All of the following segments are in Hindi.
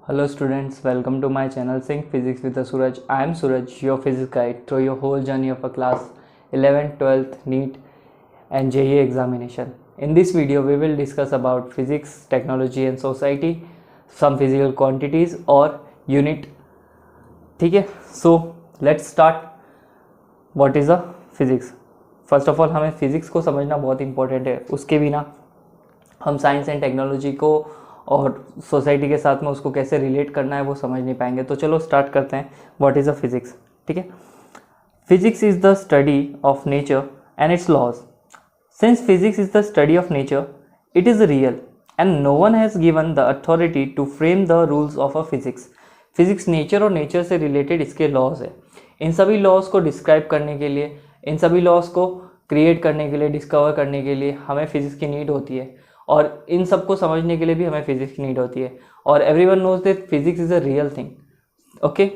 Hello students, welcome to my channel Sync Physics with Suraj. I am Suraj, your physics guide through your whole journey of a class 11th, 12th, NEET and JEE examination. In this video, we will discuss about physics, technology and society, some physical quantities और unit. ठीक है, so let's start. What is a physics? First of all, हमें physics को समझना बहुत important है. उसके बिना हम साइंस एंड टेक्नोलॉजी को और सोसाइटी के साथ में उसको कैसे रिलेट करना है वो समझ नहीं पाएंगे. तो चलो स्टार्ट करते हैं. What is a physics? ठीक है, physics is the study of nature and its laws. Since physics is the study of nature, it is real and no one has given the authority to frame the rules of a physics. Physics nature और नेचर से रिलेटेड इसके लॉज है. इन सभी लॉज को डिस्क्राइब करने के लिए, इन सभी लॉज को क्रिएट करने के लिए, डिस्कवर करने के लिए हमें फिजिक्स की नीड होती है और इन सब को समझने के लिए भी हमें फिजिक्स की नीड होती है. और everyone knows that physics is a real thing. Okay,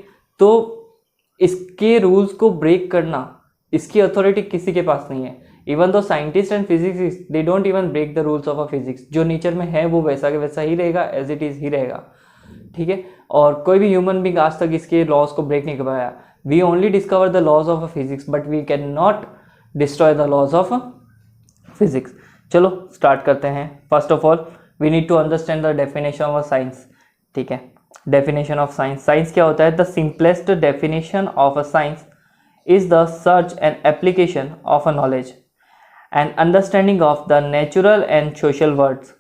तो इसके रूल्स को ब्रेक करना, इसकी अथॉरिटी किसी के पास नहीं है. Even though scientist and physics they don't even break the rules of a physics. जो नेचर में है वो वैसा के वैसा ही रहेगा, एज इट इज़ ही रहेगा. ठीक है, और कोई भी ह्यूमन बींग आज तक इसके लॉज को ब्रेक नहीं कर पाया. We only discover the laws of a physics but we can not destroy the laws of physics. चलो स्टार्ट करते हैं. First of all we need to understand the definition of science. ठीक है, डेफिनेशन ऑफ साइंस. साइंस क्या होता है? The simplest definition of a science is the search and application of a knowledge and understanding of the natural and social words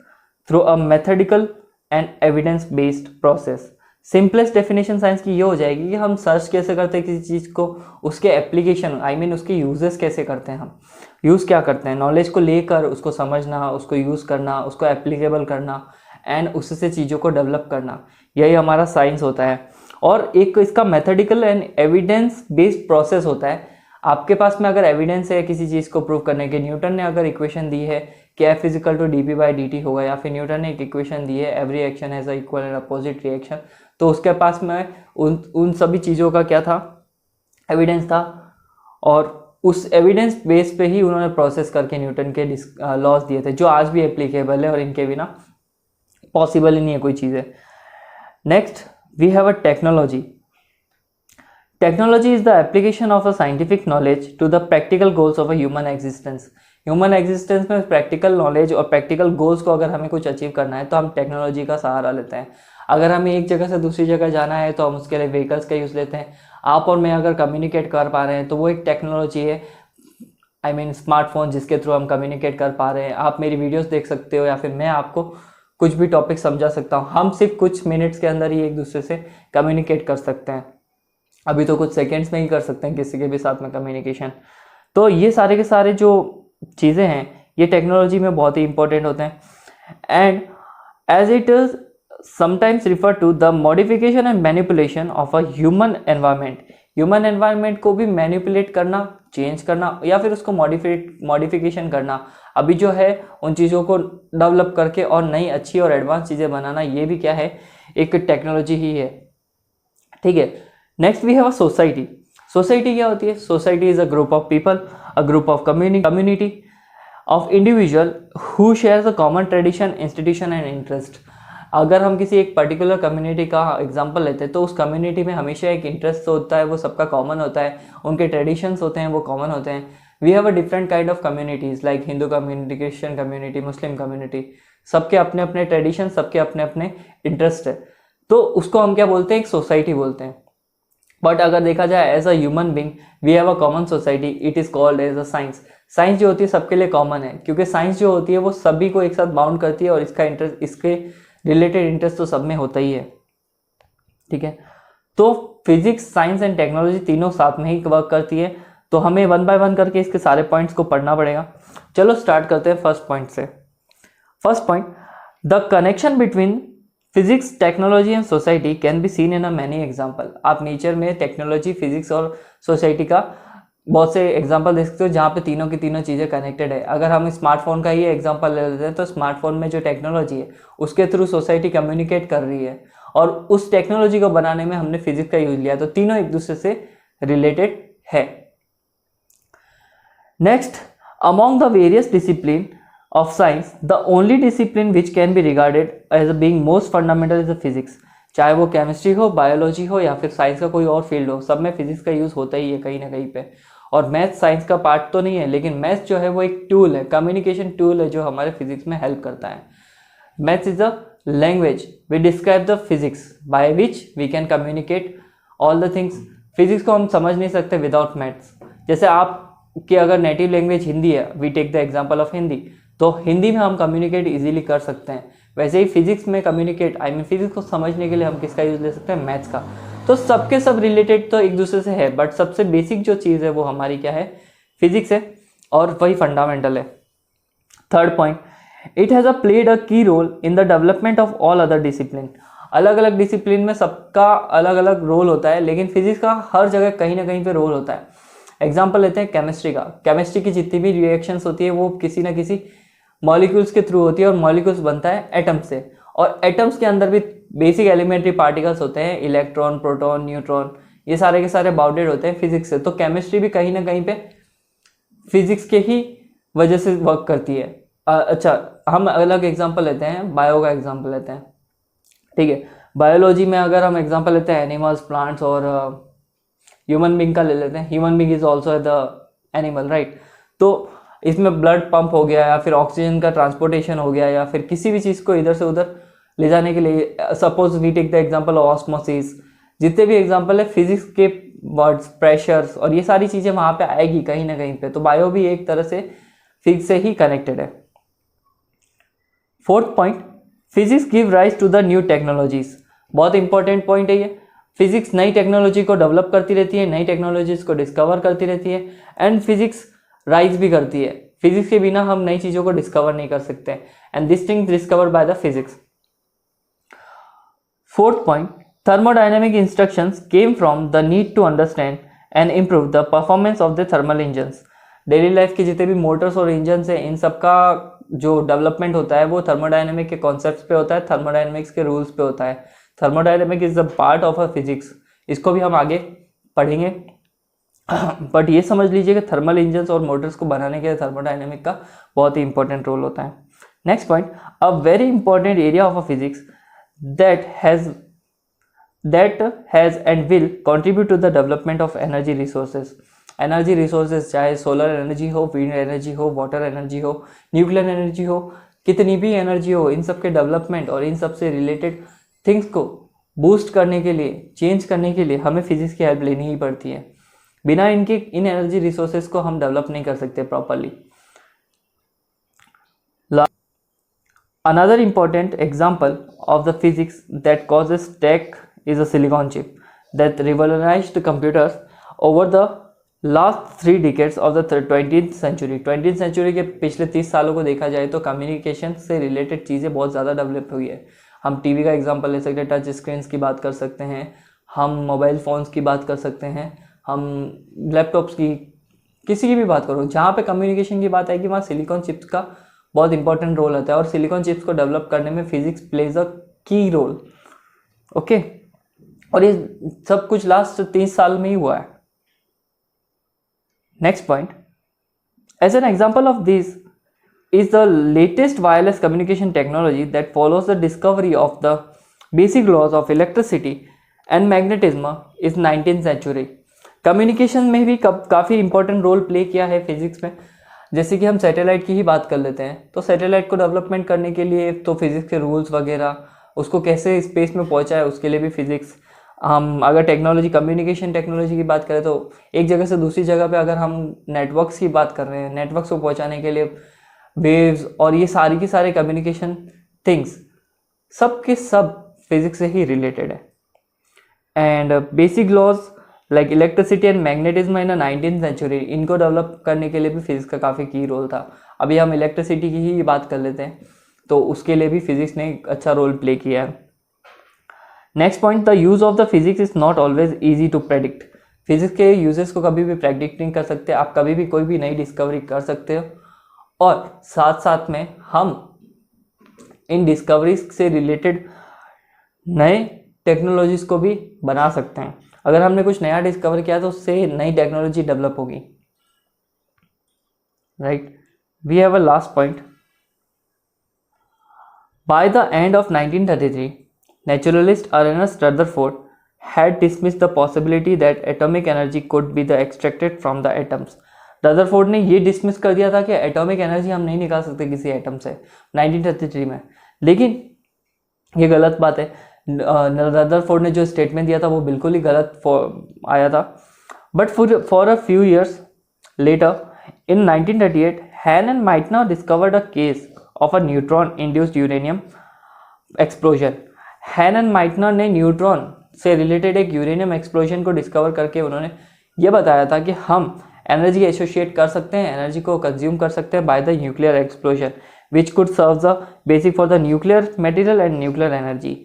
through a methodical and evidence based process. Simplest definition science की ये हो जाएगी कि हम सर्च कैसे करते हैं किसी चीज़ को, उसके एप्लीकेशन उसके यूजेस कैसे करते हैं, हम यूज़ क्या करते हैं, नॉलेज को लेकर उसको समझना, उसको यूज़ करना, उसको एप्लीकेबल करना एंड उससे चीज़ों को डेवलप करना, यही हमारा साइंस होता है. और एक इसका methodical and evidence based process होता है. आपके पास में अगर एविडेंस है किसी चीज़ को प्रूव करने के, न्यूटन ने अगर इक्वेशन दी है कि F इजिकल टू dp/dt होगा, या फिर न्यूटन ने एक इक्वेशन दी है every action has a equal and opposite reaction, तो उसके पास में उन सभी चीज़ों का क्या था? एविडेंस था. और उस एविडेंस बेस पे ही उन्होंने प्रोसेस करके न्यूटन के लॉज दिए थे, जो आज भी एप्लीकेबल है और इनके बिना पॉसिबल ही नहीं है कोई चीज़ें. Next we have a technology. Technology is the application of a scientific knowledge to the practical goals of a human existence. Human existence में प्रैक्टिकल नॉलेज और प्रैक्टिकल गोल्स को अगर हमें कुछ अचीव करना है तो हम टेक्नोलॉजी का सहारा लेते हैं. अगर हमें एक जगह से दूसरी जगह जाना है तो हम उसके लिए व्हीकल्स का यूज़ लेते हैं. आप और मैं अगर कम्युनिकेट कर पा रहे हैं तो वो एक टेक्नोलॉजी है. स्मार्टफोन जिसके थ्रू हम कम्युनिकेट कर पा रहे हैं. आप मेरी वीडियोस देख सकते हो या फिर मैं आपको कुछ भी टॉपिक समझा सकता हूँ. हम सिर्फ कुछ मिनट्स के अंदर ही एक दूसरे से कम्युनिकेट कर सकते हैं. अभी तो कुछ सेकेंड्स में ही कर सकते हैं किसी के भी साथ में कम्युनिकेशन. तो ये सारे के सारे जो चीज़ें हैं ये टेक्नोलॉजी में बहुत ही इंपॉर्टेंट होते हैं. And as it is sometimes refer to the modification and manipulation of a human environment. Human environment को भी मैनिपुलेट करना, चेंज करना या फिर उसको मॉडिफिकेशन करना, अभी जो है उन चीज़ों को डेवलप करके और नई अच्छी और एडवांस चीज़ें बनाना, ये भी क्या है? एक टेक्नोलॉजी ही है. ठीक है, next we have a society. Society क्या होती है? Society is a group of people, a group of community of individual who shares a common tradition, institution and interest. अगर हम किसी एक पर्टिकुलर कम्युनिटी का एग्जांपल लेते हैं तो उस कम्युनिटी में हमेशा एक इंटरेस्ट होता है, वो सबका कॉमन होता है, उनके ट्रेडिशंस होते हैं वो कॉमन होते हैं. We have a different kind of communities like Hindu community, Christian community, Muslim community. सबके अपने अपने ट्रेडिशन, सबके अपने अपने इंटरेस्ट है. तो उसको हम क्या बोलते हैं? एक सोसाइटी बोलते हैं. बट अगर देखा जाए as a human being we have a common society, it is called as a science. Science जो होती है सबके लिए कॉमन है, क्योंकि साइंस जो होती है वो सभी को एक साथ बाउंड करती है और इसका इंटरेस्ट, इसके रिलेटेड इंटरेस्ट तो सब में होता ही है. ठीक है, तो फिजिक्स, साइंस एंड टेक्नोलॉजी तीनों साथ में ही वर्क करती है. तो हमें वन बाय वन करके इसके सारे पॉइंट्स को पढ़ना पड़ेगा. चलो स्टार्ट करते हैं फर्स्ट पॉइंट से. First point, the connection between physics, technology and society can be seen in a many example. आप नेचर में टेक्नोलॉजी, फिजिक्स और सोसाइटी का बहुत से एग्जांपल देख सकते हो जहाँ पे तीनों की तीनों चीज़ें कनेक्टेड है. अगर हम स्मार्टफोन का ही एग्जांपल ले लेते हैं तो स्मार्टफोन में जो टेक्नोलॉजी है उसके थ्रू सोसाइटी कम्युनिकेट कर रही है और उस टेक्नोलॉजी को बनाने में हमने फिजिक्स का यूज लिया, तो तीनों एक दूसरे से रिलेटेड है. Next, among the various discipline of science the only discipline which can be regarded as being most fundamental is the physics. चाहे वो केमिस्ट्री हो, बायोलॉजी हो या फिर साइंस का कोई और फील्ड हो, सब में फिजिक्स का यूज़ होता ही है कहीं ना कहीं पे। और मैथ्स साइंस का पार्ट तो नहीं है, लेकिन मैथ्स जो है वो एक टूल है, कम्युनिकेशन टूल है जो हमारे फिजिक्स में हेल्प करता है। Maths is a language we describe the physics by which we can communicate all the things. Physics को हम समझ नहीं सकते विदाउट मैथ्स। जैसे आपकी अगर नेटिव लैंग्वेज हिंदी है, we take the example of Hindi, तो हिंदी में हम कम्युनिकेट इजीली कर सकते हैं। वैसे ही फिजिक्स में कम्युनिकेट फिजिक्स को समझने के लिए हम किसका यूज़ ले सकते हैं, मैथ्स का। तो सबके सब रिलेटेड तो एक दूसरे से है, बट सबसे बेसिक जो चीज़ है वो हमारी क्या है, फिजिक्स है, और वही फंडामेंटल है। Third point, it has played a key role in the development of all other discipline. अलग अलग डिसिप्लिन में सबका अलग अलग रोल होता है, लेकिन फिजिक्स का हर जगह कहीं ना कहीं पे रोल होता है। एग्जाम्पल लेते हैं केमिस्ट्री का। केमिस्ट्री की जितनी भी रिएक्शंस होती है वो किसी ना किसी मॉलिक्यूल्स के थ्रू होती है, और मॉलिक्यूल्स बनता है एटम्स से, और एटम्स के अंदर भी बेसिक एलिमेंट्री पार्टिकल्स होते हैं, इलेक्ट्रॉन, प्रोटॉन, न्यूट्रॉन, ये सारे के सारे बाउंडेड होते हैं फिजिक्स से। तो केमिस्ट्री भी कहीं ना कहीं पे फिजिक्स के ही वजह से वर्क करती है। अच्छा, हम अलग एग्जांपल लेते हैं, बायो का एग्जांपल लेते हैं, ठीक है। बायोलॉजी में अगर हम एग्जांपल लेते हैं एनिमल्स, प्लांट्स और ह्यूमन बींग का ले लेते हैं। Human being is also the animal, right. तो इसमें ब्लड पंप हो गया, या फिर ऑक्सीजन का ट्रांसपोर्टेशन हो गया, या फिर किसी भी चीज़ को इधर से उधर ले जाने के लिए, suppose we take the example of osmosis. जितने भी एग्जांपल है फिजिक्स के वर्ड्स, प्रेशर्स और ये सारी चीज़ें वहाँ पे आएगी कहीं ना कहीं पे। तो बायो भी एक तरह से फिजिक्स से ही कनेक्टेड है। Fourth point, physics give rise to the new technologies. बहुत इंपॉर्टेंट पॉइंट है ये। फिजिक्स नई टेक्नोलॉजी को डेवलप करती रहती है, नई टेक्नोलॉजीज को डिस्कवर करती रहती है, एंड फिजिक्स राइज भी करती है। फिजिक्स के बिना हम नई चीज़ों को डिस्कवर नहीं कर सकते, and this thing discovered by the physics. Fourth point, thermodynamic instructions came from the need to understand and improve the performance of the thermal engines। Daily life के जितने भी मोटर्स और इंजन है, इन सब का जो डेवलपमेंट होता है वो थर्मोडायनेमिक के कॉन्सेप्ट्स पे होता है, थर्मोडायनेमिक्स के रूल्स पे होता है। Thermodynamic is the part of a physics. इसको भी हम आगे पढ़ेंगे, बट ये समझ लीजिए कि थर्मल इंजन्स और मोटर्स को बनाने के लिए थर्मोडायनेमिक का बहुत ही इंपॉर्टेंट रोल होता है। Next point, a very important area of a physics that has and will contribute to the development of energy resources। Energy resources, चाहे सोलर एनर्जी हो, विंड एनर्जी हो, वाटर एनर्जी हो, न्यूक्लियर एनर्जी हो, कितनी भी एनर्जी हो, इन सब के डेवलपमेंट और इन सब से रिलेटेड थिंग्स को बूस्ट करने के लिए, चेंज करने के लिए हमें फिजिक्स की हेल्प लेनी ही पड़ती है। बिना इनके इन एनर्जी रिसोर्सेज को हम डेवलप नहीं कर सकते properly. Another important example of the physics that causes tech is a silicon chip that revolutionized computers over the last 3 decades of the 20th century। 20th century के पिछले 30 सालों को देखा जाए तो कम्युनिकेशन से रिलेटेड चीज़ें बहुत ज़्यादा डेवलप हुई है। हम टीवी का एग्जांपल ले सकते हैं, टच स्क्रीन्स की बात कर सकते हैं, हम मोबाइल फ़ोन्स की बात कर सकते हैं, हम लैपटॉप्स की, किसी की भी बात करो, जहाँ पे कम्युनिकेशन की बात आएगी वहाँ सिलिकॉन चिप्स का बहुत इंपॉर्टेंट रोल होता है, और सिलिकॉन चिप्स को डेवलप करने में physics plays a key role. Okay, और ये सब कुछ लास्ट 30 साल में ही हुआ है। Next point, as an example of this is the latest wireless communication technology that follows the discovery of the basic laws of electricity and magnetism is 19th century. Communication में भी काफ़ी इंपॉर्टेंट रोल प्ले किया है फिजिक्स में। जैसे कि हम सैटेलाइट की ही बात कर लेते हैं, तो सैटेलाइट को डेवलपमेंट करने के लिए तो फिजिक्स के रूल्स वगैरह, उसको कैसे स्पेस में पहुंचा है उसके लिए भी फिजिक्स। हम अगर टेक्नोलॉजी, कम्युनिकेशन टेक्नोलॉजी की बात करें तो एक जगह से दूसरी जगह पे अगर हम नेटवर्क्स की बात कर रहे हैं, नेटवर्क्स को पहुंचाने के लिए वेव्स और ये सारी की सारे कम्युनिकेशन थिंग्स सब के सब फिजिक्स से ही रिलेटेड है। And basic laws like electricity and magnetism in 19th century, इनको डेवलप करने के लिए भी फिजिक्स का काफ़ी की रोल था। अभी हम इलेक्ट्रिसिटी की ही बात कर लेते हैं, तो उसके लिए भी फिजिक्स ने एक अच्छा रोल प्ले किया है। Next point, the use of the physics is not always easy to predict. Physics के यूजेस को कभी भी प्रेडिक्ट नहीं कर सकते, आप कभी भी कोई भी नई डिस्कवरी कर सकते हो, और साथ साथ में हम इन डिस्कवरीज से रिलेटेड नए टेक्नोलॉजीज को भी बना सकते हैं। अगर हमने कुछ नया डिस्कवर किया तो उससे नई टेक्नोलॉजी डेवलप होगी, right. We have a last point, by the end of 1933 naturalist Ernest Rutherford had dismissed the possibility that atomic energy could be the extracted from the atoms. Rutherford ने ये डिसमिस कर दिया था कि एटॉमिक एनर्जी हम नहीं निकाल सकते किसी एटम से 1933 में, लेकिन ये गलत बात है। रदरफोर्ड ने जो स्टेटमेंट दिया था वो बिल्कुल ही गलत आया था। But for a few years later in 1938 Hahn and Meitner discovered a case of a neutron induced uranium explosion. Hahn and Meitner ने न्यूट्रॉन से रिलेटेड एक यूरेनियम एक्सप्लोजन को डिस्कवर करके उन्होंने ये बताया था कि हम एनर्जी एसोसिएट कर सकते हैं, एनर्जी को कंज्यूम कर सकते हैं by the nuclear explosion which could serve the basic for the nuclear material and nuclear energy.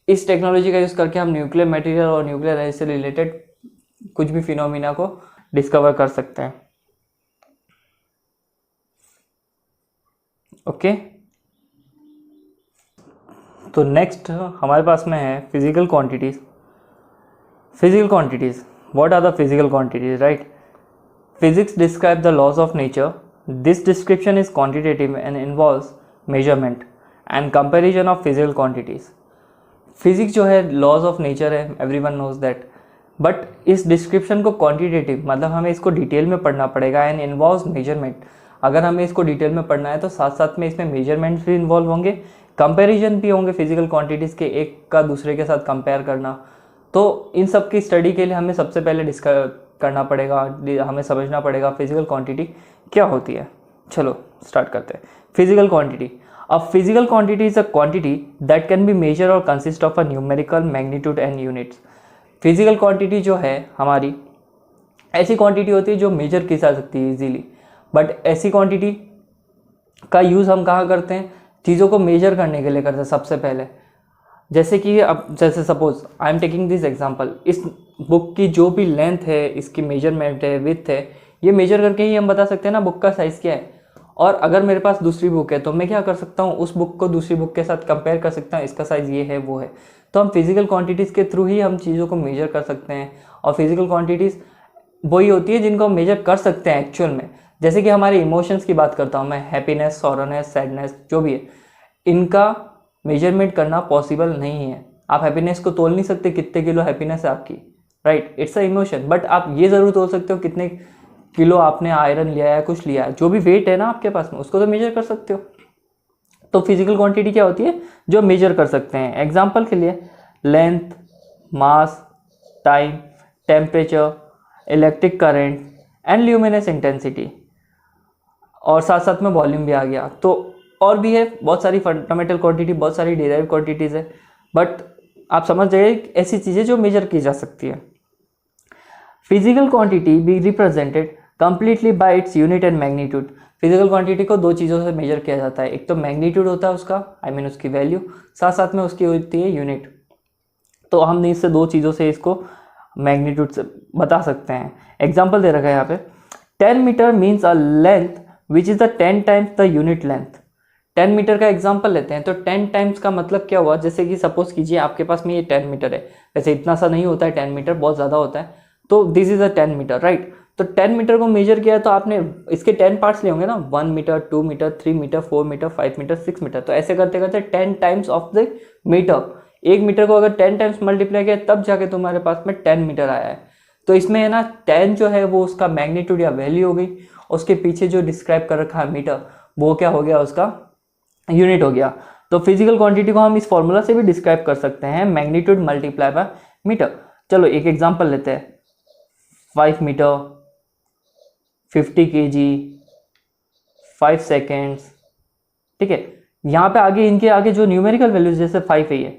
इस टेक्नोलॉजी का यूज़ करके हम न्यूक्लियर मटेरियल और न्यूक्लियर एनर्जी से रिलेटेड कुछ भी फिनोमिना को डिस्कवर कर सकते हैं। ओके, तो नेक्स्ट हमारे पास में है physical quantities. Physical quantities, what are the physical quantities, right? Physics describe the laws of nature. This description is quantitative and involves measurement and comparison of physical quantities. Physics जो है लॉज ऑफ नेचर है, एवरीवन नोज दैट, बट इस डिस्क्रिप्शन को क्वांटिटेटिव मतलब हमें इसको डिटेल में पढ़ना पड़ेगा एंड इन्वॉल्व्स मेजरमेंट। अगर हमें इसको डिटेल में पढ़ना है तो साथ साथ में इसमें मेजरमेंट्स भी इन्वॉल्व होंगे, कंपैरिजन भी होंगे फिजिकल क्वांटिटीज़ के, एक का दूसरे के साथ कंपेयर करना। तो इन सब की स्टडी के लिए हमें सबसे पहले डिस्कस करना पड़ेगा, हमें समझना पड़ेगा फिजिकल क्वांटिटी क्या होती है। चलो स्टार्ट करते हैं। Physical quantity, a physical quantity is a quantity that can be measure और consist of a numerical magnitude and units. Physical quantity जो है हमारी ऐसी क्वांटिटी होती है जो मेजर की जा सकती है इजीली, बट ऐसी क्वांटिटी का यूज़ हम कहाँ करते हैं? चीज़ों को मेजर करने के लिए करते हैं सबसे पहले। जैसे कि अब जैसे suppose I am taking this example, इस बुक की जो भी लेंथ है, इसकी मेजरमेंट है, विड्थ है, ये मेजर करके ही हम बता सकते हैं ना बुक का साइज़ क्या है। और अगर मेरे पास दूसरी बुक है तो मैं क्या कर सकता हूँ, उस बुक को दूसरी बुक के साथ कंपेयर कर सकता हूँ, इसका साइज़ ये है वो है। तो हम फिजिकल क्वांटिटीज़ के थ्रू ही हम चीज़ों को मेजर कर सकते हैं। और फिजिकल क्वांटिटीज़ वही होती है जिनको हम मेजर कर सकते हैं एक्चुअल में। जैसे कि हमारे इमोशंस की बात करता हूँ मैं, हैप्पीनेस, सॉरोनेस, सैडनेस, जो भी है, इनका मेजरमेंट करना पॉसिबल नहीं है। आप हैप्पीनेस को तोल नहीं सकते कितने किलो हैप्पीनेस है आपकी, right? It's a emotion. But आप ये ज़रूर तोल सकते हो कितने किलो आपने आयरन लिया है, कुछ लिया है, जो भी वेट है ना आपके पास में, उसको तो मेजर कर सकते हो। तो फिजिकल क्वांटिटी क्या होती है? जो मेजर कर सकते हैं। एग्जाम्पल के लिए length, mass, time, temperature, electric current and luminous intensity, और साथ साथ में वॉल्यूम भी आ गया। तो और भी है बहुत सारी फंडामेंटल क्वांटिटी, बहुत सारी डिराइव क्वांटिटीज़ है, बट आप समझ जाइए ऐसी चीज़ें जो मेजर की जा सकती है। Physical quantity be represented completely by its unit and magnitude. Physical quantity को दो चीज़ों से मेजर किया जाता है, एक तो मैग्नीट्यूड होता है उसका, आई मीन उसकी वैल्यू, साथ साथ में उसकी होती है यूनिट। तो हम इससे दो चीज़ों से इसको मैग्नीट्यूड से बता सकते हैं। एग्जाम्पल दे रखा है यहाँ पे, 10 metre means a length which is the 10 times the unit length. 10 metre का एग्जाम्पल लेते हैं तो 10 टाइम्स का मतलब क्या हुआ? जैसे कि सपोज कीजिए आपके पास में ये 10 मीटर है, वैसे इतना सा नहीं होता है 10 मीटर, बहुत ज़्यादा होता है, तो this is a 10 metre, right? तो 10 मीटर को मेजर किया है तो आपने इसके 10 पार्ट्स लिए होंगे ना, 1 metre, 2 metre, 3 metre, 4 metre, 5 metre, 6 metre. तो ऐसे करते करते 10 टाइम्स ऑफ द मीटर, एक मीटर को अगर 10 टाइम्स मल्टीप्लाई किया तब जाके तुम्हारे पास में 10 मीटर आया है। तो इसमें है ना 10 जो है वो उसका मैग्नीट्यूड या वैल्यू हो गई, उसके पीछे जो डिस्क्राइब कर रखा है मीटर, वो क्या हो गया? उसका यूनिट हो गया। तो फिजिकल क्वांटिटी को हम इस फॉर्मूला से भी डिस्क्राइब कर सकते हैं, मैग्नीट्यूड मल्टीप्लाई बाय मीटर। चलो एक एग्जांपल लेते हैं, 5 मीटर, 50 kg, 5 सेकेंड्स, ठीक है। यहाँ पे आगे इनके आगे जो न्यूमेरिकल वैल्यूज जैसे 5 है ये,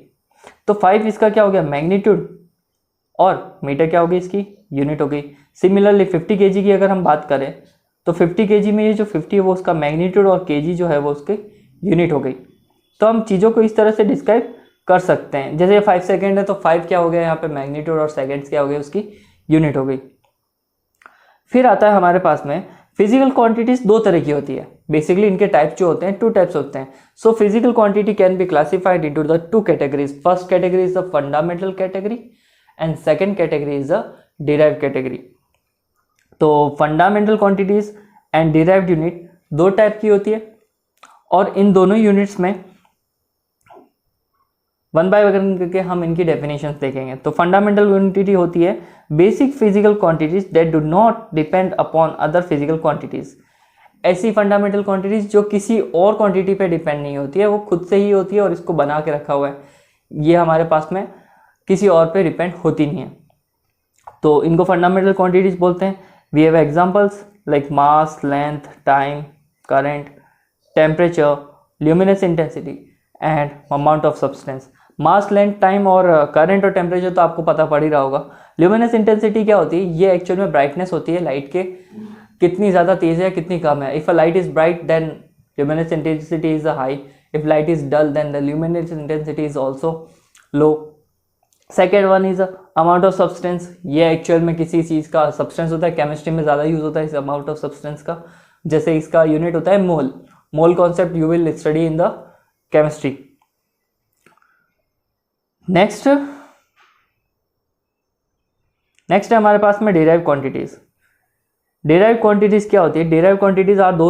तो 5 इसका क्या हो गया? मैग्नीट्यूड, और मीटर क्या हो गई? इसकी यूनिट हो गई। सिमिलरली 50 kg की अगर हम बात करें तो 50 kg में ये जो 50 है वो उसका मैग्नीट्यूड और kg जो है वो उसके यूनिट हो गई। तो हम चीज़ों को इस तरह से डिस्क्राइब कर सकते हैं। जैसे 5 सेकेंड है तो 5 क्या हो गया यहाँ पे? मैग्नीट्यूड, और सेकेंड्स क्या हो गए? उसकी यूनिट हो गई। फिर आता है हमारे पास में फिजिकल क्वांटिटीज दो तरह की होती है। बेसिकली इनके टाइप जो होते हैं 2 टाइप्स होते हैं। So physical quantity can be classified into the 2 categories. First category is the fundamental category and second category is the derived category. तो fundamental quantities and derived unit दो टाइप की होती है, और इन दोनों यूनिट्स में वन बाय वन करके हम इनकी डेफिनेशंस देखेंगे। तो फंडामेंटल क्वांटिटी होती है basic physical quantities that do not depend upon other physical quantities. ऐसी फंडामेंटल क्वांटिटीज जो किसी और क्वांटिटी पे डिपेंड नहीं होती है, वो खुद से ही होती है और इसको बना के रखा हुआ है, ये हमारे पास में किसी और पे डिपेंड होती नहीं है। तो इनको फंडामेंटल क्वांटिटीज बोलते हैं। We have examples like mass, length, time, current, temperature, luminous intensity and amount of substance. Mass, length, time और करंट और टेम्परेचर तो आपको पता पड़ ही रहा होगा। ल्यूमिनस इंटेंसिटी क्या होती है? ये एक्चुअल में ब्राइटनेस होती है लाइट के, कितनी ज़्यादा तेज है कितनी कम है। If a light is bright then luminous intensity is high, if light is dull then the luminous intensity is also low. Second one is amount of substance. ये एक्चुअल में किसी चीज़ का सब्सटेंस होता है, केमिस्ट्री में ज़्यादा यूज होता है इस अमाउंट ऑफ सब्सटेंस का। जैसे इसका यूनिट होता है mole. Mole concept you will study in the chemistry. Next है हमारे पास में डिराइव क्वांटिटीज। डिराइव क्वांटिटीज क्या होती है? Derive quantities are the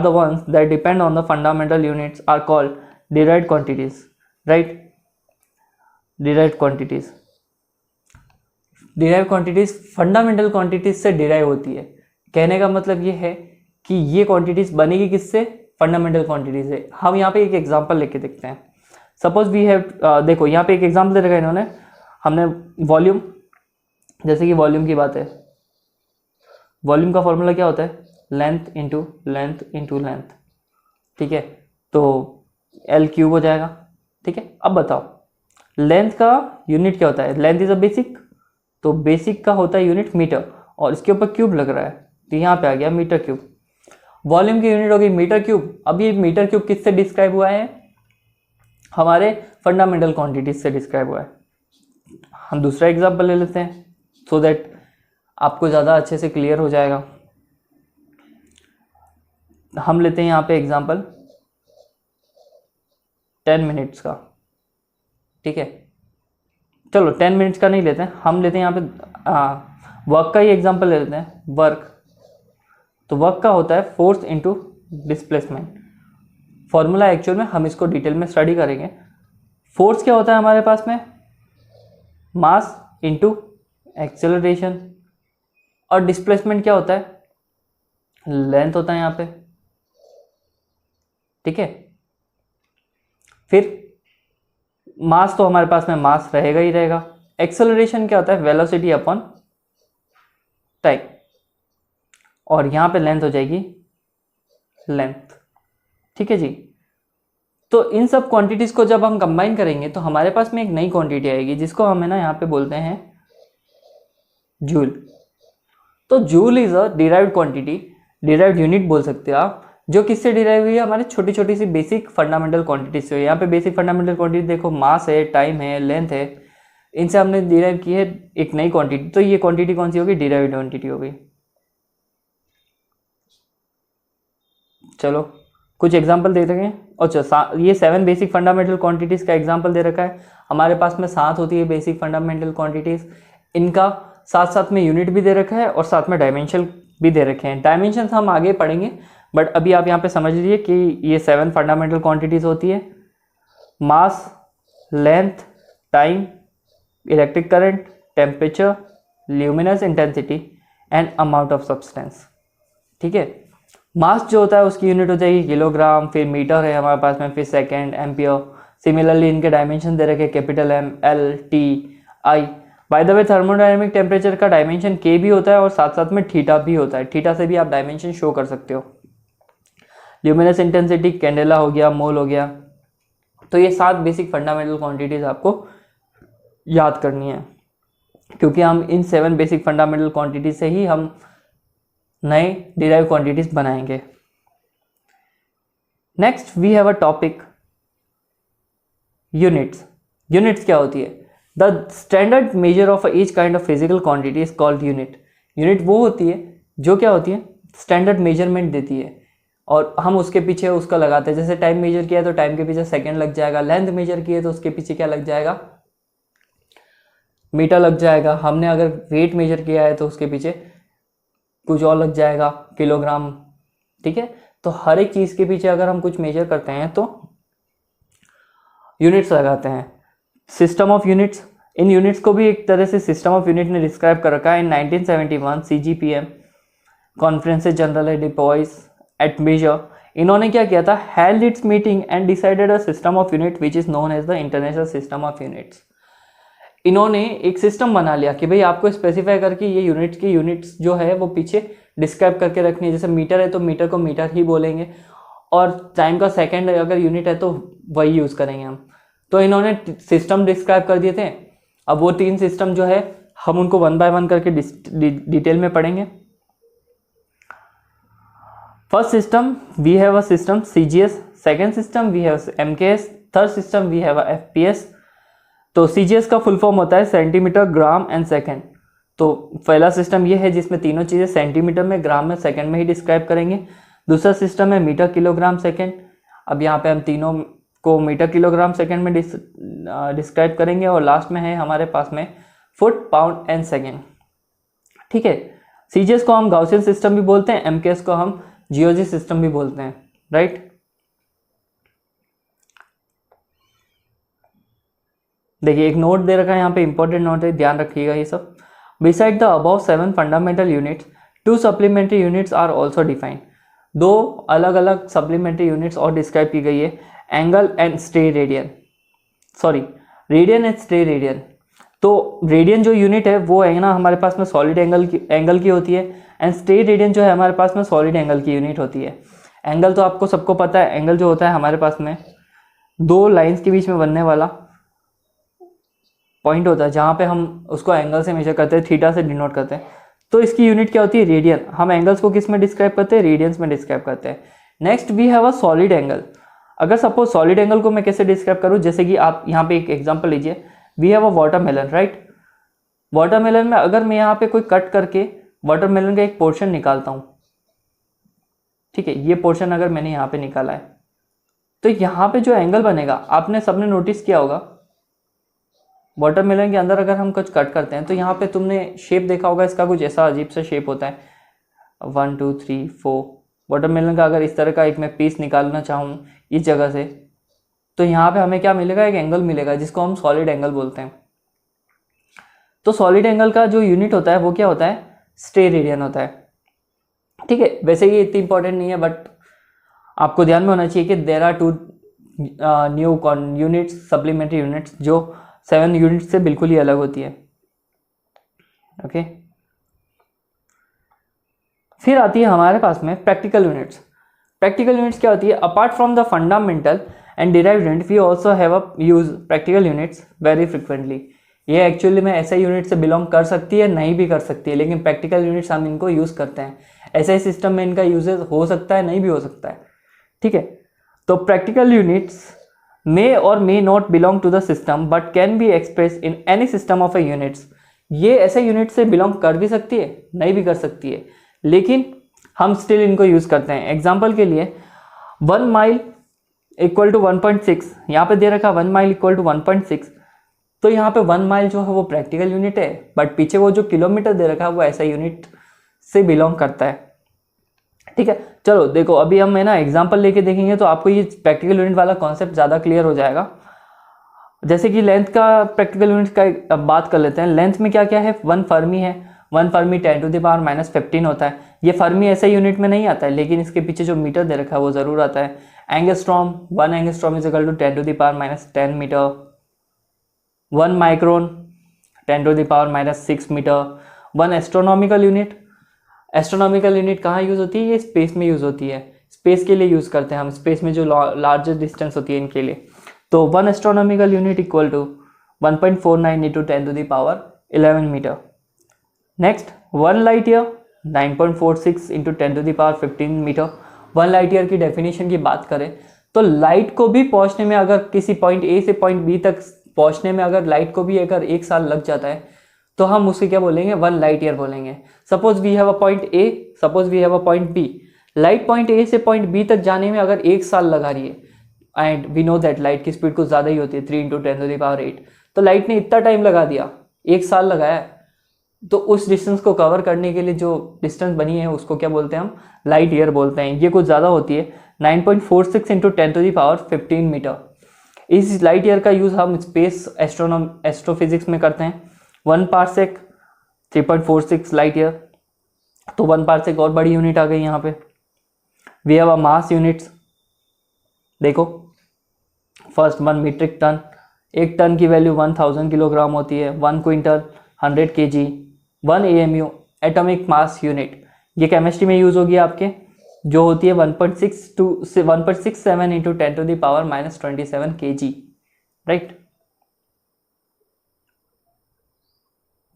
ones that depend on the fundamental units are called derived quantities, right? derived quantities fundamental quantities से डिराइव होती है। कहने का मतलब ये है कि ये क्वांटिटीज बनेगी किससे? फंडामेंटल क्वांटिटीज से। हम यहाँ पे एक एग्जांपल लेके देखते हैं। सपोज वी हैव, देखो यहाँ पे एक एग्जांपल दे रखा है इन्होंने, हमने वॉल्यूम, जैसे कि वॉल्यूम की बात है, वॉल्यूम का फॉर्मूला क्या होता है? Length into length into length, ठीक है? तो L क्यूब हो जाएगा, ठीक है? अब बताओ लेंथ का यूनिट क्या होता है? लेंथ इज अ बेसिक, तो बेसिक का होता है यूनिट मीटर, और इसके ऊपर क्यूब लग रहा है तो यहाँ पे आ गया मीटर क्यूब। वॉल्यूम की यूनिट होगी मीटर क्यूब। अब ये मीटर क्यूब किससे डिस्क्राइब हुआ है? हमारे फंडामेंटल क्वांटिटीज से डिस्क्राइब हुआ है। हम दूसरा एग्जांपल ले लेते हैं सो दैट आपको ज़्यादा अच्छे से क्लियर हो जाएगा। हम लेते हैं यहाँ पे एग्जांपल 10 मिनट्स का, ठीक है? चलो 10 मिनट्स का नहीं लेते हैं, हम लेते हैं यहाँ पे वर्क का ही एग्जांपल ले लेते हैं। वर्क, तो वर्क का होता है force into displacement. Formula actual में हम इसको डिटेल में स्टडी करेंगे। फोर्स क्या होता है हमारे पास में? Mass into acceleration. और डिस्प्लेसमेंट क्या होता है? लेंथ होता है यहाँ पे, ठीक है? फिर मास तो हमारे पास में मास रहेगा ही रहेगा। एक्सेलरेशन क्या होता है? Velocity upon time. और यहाँ पे लेंथ हो जाएगी लेंथ, ठीक है जी? तो इन सब क्वांटिटीज को जब हम कंबाइन करेंगे तो हमारे पास में एक नई क्वांटिटी आएगी जिसको हमें ना यहाँ पे बोलते हैं जूल। तो joule is a derived quantity, derived unit बोल सकते हो आप, जो किससे डिराइव हुई है? हमारे छोटी छोटी सी बेसिक फंडामेंटल क्वांटिटीज से। यहाँ पे बेसिक फंडामेंटल क्वांटिटी देखो, मास है, टाइम है, लेंथ है, इनसे हमने डिराइव की है एक नई क्वांटिटी। तो ये क्वांटिटी कौन सी होगी? डिराइव्ड क्वांटिटी होगी। चलो कुछ एग्जाम्पल दे रखे हैं। अच्छा, ये 7 बेसिक फंडामेंटल क्वांटिटीज का एग्जाम्पल दे रखा है। हमारे पास में 7 होती है बेसिक फंडामेंटल क्वांटिटीज। इनका साथ साथ में यूनिट भी दे रखा है और साथ में डायमेंशन भी दे रखे हैं। डायमेंशन हम आगे पढ़ेंगे, बट अभी आप यहाँ पे समझ लीजिए कि ये 7 फंडामेंटल क्वांटिटीज होती है। Mass, length, time, electric current, temperature, luminous intensity and amount of substance, ठीक है? मास जो होता है उसकी यूनिट हो जाएगी किलोग्राम, फिर मीटर है हमारे पास में, फिर सेकेंड, एम्पियर। सिमिलरली इनके डायमेंशन दे रखे, capital M, L, T, I। By the way thermodynamic temperature का डायमेंशन K भी होता है और साथ साथ में थीटा भी होता है। थीटा से भी आप डायमेंशन शो कर सकते हो। ल्यूमिनस इंटेंसिटी कैंडेला हो गया, मोल हो गया। तो ये 7 बेसिक फंडामेंटल क्वांटिटीज आपको याद करनी है, क्योंकि हम इन 7 बेसिक फंडामेंटल क्वांटिटीज से ही हम नए डिराइव क्वांटिटीज बनाएंगे। Next we have a topic units. Units क्या होती है? The standard measure of each kind of physical quantity is called unit. Unit वो होती है जो क्या होती है? स्टैंडर्ड मेजरमेंट देती है और हम उसके पीछे उसका लगाते हैं। जैसे टाइम मेजर किया तो टाइम के पीछे सेकंड लग जाएगा, लेंथ मेजर किए तो उसके पीछे क्या लग जाएगा? मीटर लग जाएगा। हमने अगर वेट मेजर किया है तो उसके पीछे कुछ और लग जाएगा, किलोग्राम, ठीक है? तो हर एक चीज़ के पीछे अगर हम कुछ मेजर करते हैं तो यूनिट्स लगाते हैं। सिस्टम ऑफ यूनिट्स, इन यूनिट्स को भी एक तरह से सिस्टम ऑफ यूनिट ने डिस्क्राइब कर रखा है। इन 1971 CGPM कॉन्फ्रेंस जनरल डिप्लॉयज एट मेजर, इन्होंने क्या किया था, held its meeting and decided a system of unit which is known as the international system of units. इन्होंने एक सिस्टम बना लिया कि भाई आपको स्पेसिफाई करके ये यूनिट्स की यूनिट्स जो है वो पीछे डिस्क्राइब करके रखनी है। जैसे मीटर है तो मीटर को मीटर ही बोलेंगे, और टाइम का सेकंड अगर यूनिट है तो वही यूज़ करेंगे हम। तो इन्होंने सिस्टम डिस्क्राइब कर दिए थे। अब वो 3 सिस्टम जो है हम उनको 1 बाय 1 करके डिटेल में पढ़ेंगे। First system we have a system CGS, second system we have MKS, third system we have a FPS। तो CGS का फुल फॉर्म होता है सेंटीमीटर, ग्राम एंड सेकेंड। तो पहला सिस्टम ये है जिसमें तीनों चीज़ें सेंटीमीटर में, ग्राम में, सेकेंड में ही डिस्क्राइब करेंगे। दूसरा सिस्टम है मीटर, किलोग्राम, सेकेंड। अब यहाँ पे हम तीनों को मीटर, किलोग्राम, सेकेंड में डिस्क्राइब करेंगे। और लास्ट में है हमारे पास में फुट, पाउंड एंड सेकेंड। ठीक है, CGS को हम गाउसियन सिस्टम भी बोलते हैं, MKS को हम जियोजी सिस्टम भी बोलते हैं, राइट। देखिए एक नोट दे रखा है यहाँ पे, इंपॉर्टेंट नोट है, ध्यान रखिएगा ये सब। Beside the above 7 fundamental units 2 supplementary units are also defined. 2 अलग अलग सप्लीमेंट्री यूनिट्स और डिस्क्राइब की गई है, angle and stay radian, sorry radian and stay radian. तो रेडियन जो यूनिट है वो है ना हमारे पास में सॉलिड एंगल की होती है, एंड स्टे रेडियन जो है हमारे पास में सॉलिड एंगल की यूनिट होती है। एंगल तो आपको सबको पता है, एंगल जो होता है हमारे पास में 2 लाइंस के बीच में बनने वाला पॉइंट होता है, जहाँ पे हम उसको एंगल से मेजर करते हैं, थीटा से डिनोट करते हैं। तो इसकी यूनिट क्या होती है, रेडियन। हम एंगल्स को किस में डिस्क्राइब करते हैं, रेडियंस में डिस्क्राइब करते हैं। Next we have a solid angle. अगर सपोज सॉलिड एंगल को मैं कैसे डिस्क्राइब करूँ, जैसे कि आप यहाँ पे एक एग्जांपल लीजिए, we have a watermelon, right. Watermelon में अगर मैं यहाँ पे कोई कट करके वाटरमेलन का एक पोर्शन निकालता हूँ, ठीक है, ये पोर्शन अगर मैंने यहाँ पे निकाला है, तो यहाँ पे जो एंगल बनेगा, आपने सबने नोटिस किया होगा, वाटरमेलन के अंदर अगर हम कुछ कट करते हैं तो यहाँ पे तुमने शेप देखा होगा, इसका कुछ ऐसा अजीब सा शेप होता है, 1 2 3 4। वाटरमेलन का अगर इस तरह का एक मैं पीस निकालना चाहूँ इस जगह से, तो यहाँ पे हमें क्या मिलेगा, एक एंगल मिलेगा जिसको हम सॉलिड एंगल बोलते हैं। तो सॉलिड एंगल का जो यूनिट होता है वो क्या होता है, स्टे रेडियन होता है। ठीक है, वैसे ये इतनी इंपॉर्टेंट नहीं है, बट आपको ध्यान में होना चाहिए कि there are 2 new units, supplementary units, जो 7 यूनिट से बिल्कुल ही अलग होती है। ओके, फिर आती है हमारे पास में प्रैक्टिकल यूनिट्स। प्रैक्टिकल यूनिट्स क्या होती है, apart from the fundamental and derived unit we also have a use practical units very frequently. ये एक्चुअली में ऐसे यूनिट से बिलोंग कर सकती है, नहीं भी कर सकती है, लेकिन प्रैक्टिकल यूनिट्स हम इनको यूज़ करते हैं। ऐसे सिस्टम में इनका यूजेस हो सकता है, नहीं भी हो सकता है। ठीक है, तो practical units may or may not belong to the system but can be expressed in any system of a units। ये ऐसे यूनिट से बिलोंग कर भी सकती है, नहीं भी कर सकती है, लेकिन हम स्टिल इनको यूज़ करते हैं। एग्जाम्पल के लिए 1 माइल इक्वल टू 1.6, यहाँ पे दे रखा 1 माइल इक्वल टू 1.6, तो यहाँ पे 1 माइल जो है वो प्रैक्टिकल यूनिट है, बट पीछे वो जो किलोमीटर दे रखा है वो ऐसा यूनिट से बिलोंग करता है। ठीक है, चलो देखो अभी हम है ना एग्जांपल लेके देखेंगे तो आपको ये प्रैक्टिकल यूनिट वाला कॉन्सेप्ट ज़्यादा क्लियर हो जाएगा। जैसे कि लेंथ का प्रैक्टिकल यूनिट का अब बात कर लेते हैं। लेंथ में क्या क्या है, 1 फर्मी है, 1 फर्मी 10⁻⁻15 होता है। ये फर्मी ऐसे यूनिट में नहीं आता है, लेकिन इसके पीछे जो मीटर दे रखा है वो ज़रूर आता है। Angstrom, 1 angstrom is equal to 10⁻10 metre. 1 micron 10⁻6 metre. 1 astronomical unit, astronomical unit कहाँ यूज़ होती है, ये स्पेस में यूज़ होती है, स्पेस के लिए यूज़ करते हैं हम, स्पेस में जो लार्जेस्ट डिस्टेंस होती है इनके लिए। तो 1 astronomical unit equal to 1.49 into 10⁻11 metre. Next 1 light year 9.46 into 10⁻15 metre. 1 light year की डेफिनेशन की बात करें तो लाइट को भी पहुँचने में, अगर किसी पॉइंट ए से पॉइंट बी तक पहुँचने में अगर लाइट को भी अगर 1 साल लग जाता है तो हम उसे क्या बोलेंगे, 1 लाइट ईयर बोलेंगे। Suppose we have a point A, suppose we have a point B. Light point A से पॉइंट बी तक जाने में अगर 1 साल लगा रही है, and we know that light की स्पीड कुछ ज़्यादा ही होती है, 3 इंटू 10⁸, तो लाइट ने इतना टाइम लगा दिया, 1 साल लगाया, तो उस डिस्टेंस को कवर करने के लिए जो डिस्टेंस बनी है उसको क्या बोलते हैं हम, लाइट ईयर बोलते हैं। ये कुछ ज़्यादा होती है, 9.46 इंटू 10⁻15 मीटर। इस लाइट ईयर का यूज़ हम स्पेस एस्ट्रोफिजिक्स में करते हैं। 1 पार्सेक 3.46 लाइट ईयर, तो 1 पार्सेक और बड़ी यूनिट आ गई यहाँ पे। We have a mass units, देखो फर्स्ट 1 मीट्रिक टन, एक टन की वैल्यू 1000 किलोग्राम होती है। 1 quintal 100 kg, 1 AMU atomic mass unit, ये केमिस्ट्री में यूज़ होगी आपके, जो होती है 1.67 into 10 to the power -27 kg, right.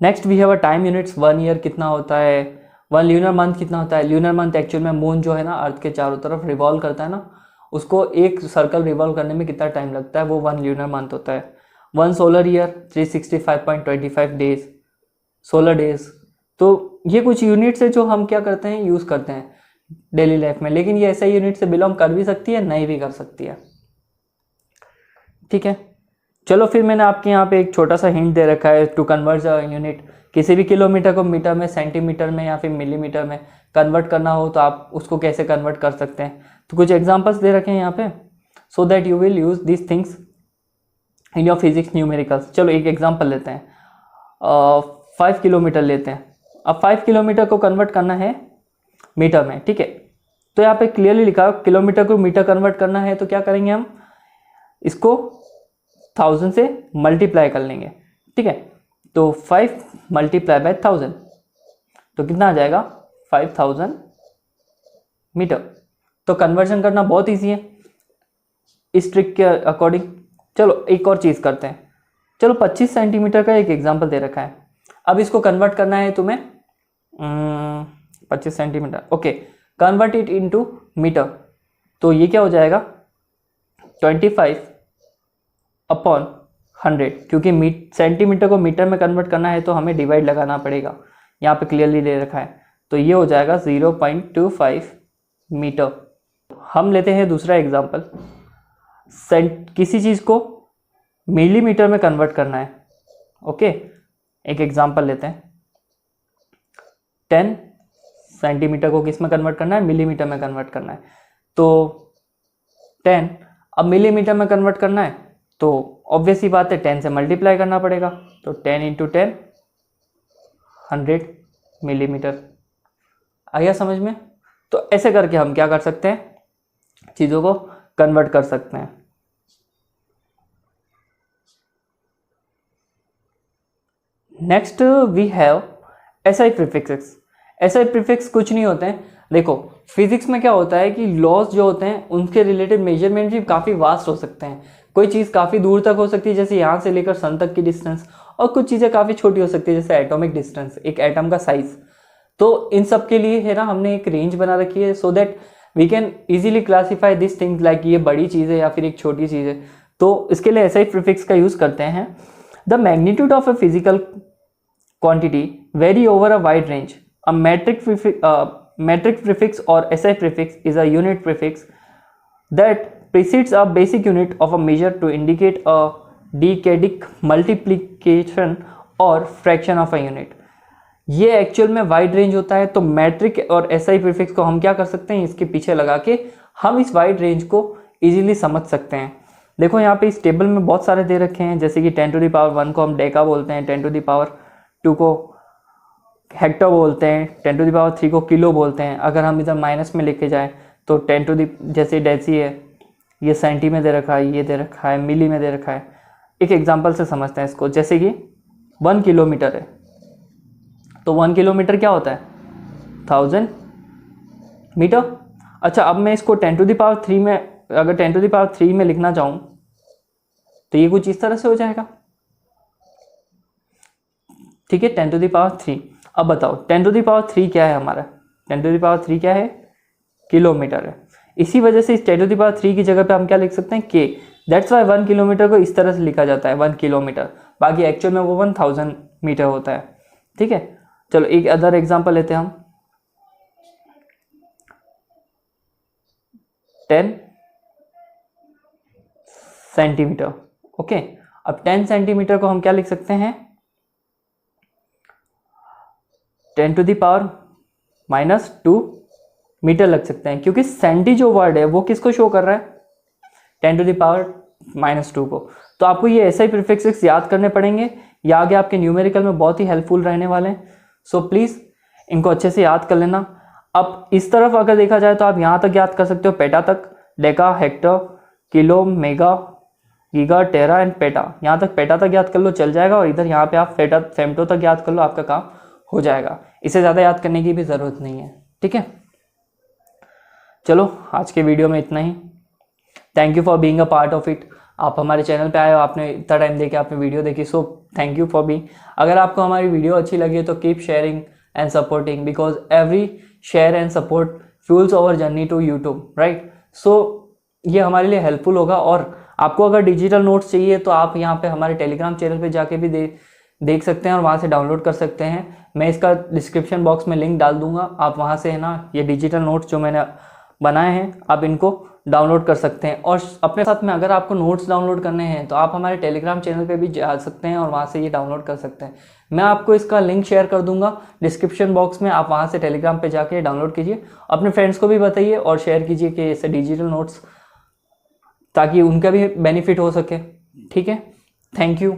Next we have a time units. 1 year कितना होता है, 1 ल्यूनर मंथ कितना होता है। ल्यूनर मंथ एक्चुअल में मून जो है ना अर्थ के चारों तरफ रिवॉल्व करता है ना, उसको एक सर्कल रिवॉल्व करने में कितना टाइम लगता है, वो 1 ल्यूनर मंथ होता है। 1 solar year 365.25 days, solar days. तो ये कुछ यूनिट्स है जो हम क्या करते हैं, यूज़ करते हैं डेली लाइफ में, लेकिन ये ऐसा यूनिट से बिलोंग कर भी सकती है, नहीं भी कर सकती है, ठीक है। चलो फिर मैंने आपके यहाँ पे एक छोटा सा हिंट दे रखा है, टू कन्वर्ट अ यूनिट, किसी भी किलोमीटर को मीटर में, सेंटीमीटर में या फिर मिलीमीटर में कन्वर्ट करना हो तो आप उसको कैसे कन्वर्ट कर सकते हैं। तो कुछ एग्जांपल्स दे रखे हैं यहाँ पे, so that you will use this things in your physics numericals. चलो एक एग्जांपल लेते हैं, 5 किलोमीटर लेते हैं। अब 5 किलोमीटर को कन्वर्ट करना है मीटर में, ठीक है। तो यहाँ पे क्लियरली लिखा है किलोमीटर को मीटर कन्वर्ट करना है, तो क्या करेंगे हम, इसको 1000 से मल्टीप्लाई कर लेंगे, ठीक है। तो 5 मल्टीप्लाई बाय 1000, तो कितना आ जाएगा 5000 मीटर। तो कन्वर्जन करना बहुत ईजी है इस ट्रिक के अकॉर्डिंग। चलो एक और चीज़ करते हैं, चलो 25 सेंटीमीटर का एक एग्जांपल दे रखा है। अब इसको कन्वर्ट करना है तुम्हें 25 centimetre, okay, convert it into metre. तो ये क्या हो जाएगा 25 अपॉन 100, क्योंकि सेंटीमीटर को मीटर में कन्वर्ट करना है तो हमें डिवाइड लगाना पड़ेगा, यहाँ पे क्लियरली दे रखा है। तो ये हो जाएगा 0.25 मीटर। हम लेते हैं दूसरा एग्जांपल, किसी चीज़ को मिलीमीटर में कन्वर्ट करना है, ओके। एक एग्जांपल लेते हैं, 10 सेंटीमीटर को किस में कन्वर्ट करना है, मिलीमीटर में कन्वर्ट करना है। तो 10 अब मिलीमीटर में कन्वर्ट करना है तो ऑब्वियस ही बात है 10 से मल्टीप्लाई करना पड़ेगा, तो 10 इंटू 10 100 मिलीमीटर। आया समझ में। तो ऐसे करके हम क्या कर सकते हैं, चीज़ों को कन्वर्ट कर सकते हैं। Next we have SI prefixes. SI prefix कुछ नहीं होते हैं, देखो फिजिक्स में क्या होता है कि लॉज जो होते हैं उनके रिलेटेड मेजरमेंट भी काफ़ी वास्ट हो सकते हैं। कोई चीज़ काफ़ी दूर तक हो सकती है, जैसे यहाँ से लेकर सन तक की डिस्टेंस, और कुछ चीज़ें काफ़ी छोटी हो सकती है, जैसे एटॉमिक डिस्टेंस, एक एटम का साइज। तो इन सब के लिए है ना हमने एक रेंज बना रखी है, so that we can easily classify this things, like ये बड़ी चीज़ है या फिर एक छोटी चीज़ है। तो इसके लिए एसआई प्रीफिक्स का यूज़ करते हैं। The magnitude of a physical quantity very over a wide range. A metric prefix or SI prefix is a unit prefix that precedes a basic unit of a measure to indicate a decadic multiplication or fraction of a unit. ये एक्चुअल में वाइड रेंज होता है, तो मैट्रिक और SI प्रीफिक्स को हम क्या कर सकते हैं, इसके पीछे लगा के हम इस वाइड रेंज को इजीली समझ सकते हैं। देखो यहाँ पे इस टेबल में बहुत सारे दे रखे हैं, जैसे कि 10 टू द पावर 1 को हम डेका बोलते हैं, 10 टू द पावर 2 को हेक्टर बोलते हैं, 10 टू द पावर 3 को किलो बोलते हैं। अगर हम इधर माइनस में लेके जाएं तो 10 टू द, जैसे डेसी है, ये सेंटी में दे रखा है, ये दे रखा है, मिली में दे रखा है। एक एग्जांपल से समझते हैं इसको, जैसे कि 1 किलोमीटर है, तो 1 किलोमीटर क्या होता है 1000 मीटर। अच्छा, अब मैं इसको 10 टू द पावर 3 में, अगर 10 टू द पावर 3 में लिखना चाहूँ तो ये कुछ इस तरह से हो जाएगा, ठीक है, 10 टू द पावर 3। अब बताओ 10 टू द पावर 3 क्या है हमारा, 10 टू द पावर 3 क्या है, किलोमीटर है। इसी वजह से इस 10 टू द पावर 3 की जगह पे हम क्या लिख सकते हैं, के। दैट्स वाई 1 किलोमीटर को इस तरह से लिखा जाता है 1 किलोमीटर, बाकी एक्चुअल में वो 1000 मीटर होता है, ठीक है। चलो एक अदर एग्जांपल लेते हैं हम, 10 सेंटीमीटर, ओके। अब 10 सेंटीमीटर को हम क्या लिख सकते हैं, 10 टू द पावर -2 मीटर लग सकते हैं, क्योंकि सेंटी जो वर्ड है वो किसको शो कर रहा है, 10 टू द पावर -2 को। तो आपको ये SI प्रीफिक्सेस याद करने पड़ेंगे, ये आगे आपके न्यूमेरिकल में बहुत ही हेल्पफुल रहने वाले हैं। सो प्लीज़ इनको अच्छे से याद कर लेना। अब इस तरफ अगर देखा जाए तो आप यहाँ तक याद कर सकते हो, पेटा तक, deca, hecto, kilo, mega, giga, tera and peta. यहाँ तक पेटा तक याद कर लो, चल जाएगा। और इधर यहाँ पे आप फेम्टो तक याद कर लो, आपका काम हो जाएगा। इससे ज़्यादा याद करने की भी ज़रूरत नहीं है, ठीक है। चलो आज के वीडियो में इतना ही। Thank you for being a part of it. आप हमारे चैनल पे आए हो, आपने इतना टाइम देके आपने वीडियो देखी, so thank you for being. अगर आपको हमारी वीडियो अच्छी लगी है तो keep sharing and supporting, because every share and support fuels our journey to YouTube, right. So ये हमारे लिए हेल्पफुल होगा। और आपको अगर डिजिटल नोट्स चाहिए तो आप यहाँ पे हमारे टेलीग्राम चैनल पे जाके भी देख सकते हैं और वहाँ से डाउनलोड कर सकते हैं। मैं इसका डिस्क्रिप्शन बॉक्स में लिंक डाल दूंगा, आप वहाँ से है ना ये डिजिटल नोट्स जो मैंने बनाए हैं आप इनको डाउनलोड कर सकते हैं। और अपने साथ में अगर आपको नोट्स डाउनलोड करने हैं तो आप हमारे टेलीग्राम चैनल पे भी जा सकते हैं और वहाँ से ये डाउनलोड कर सकते हैं। मैं आपको इसका लिंक शेयर कर दूंगा डिस्क्रिप्शन बॉक्स में, आप वहाँ से टेलीग्राम पे जाके डाउनलोड कीजिए, अपने फ्रेंड्स को भी बताइए और शेयर कीजिए कि ऐसे डिजिटल नोट्स, ताकि उनका भी बेनिफिट हो सके, ठीक है। Thank you.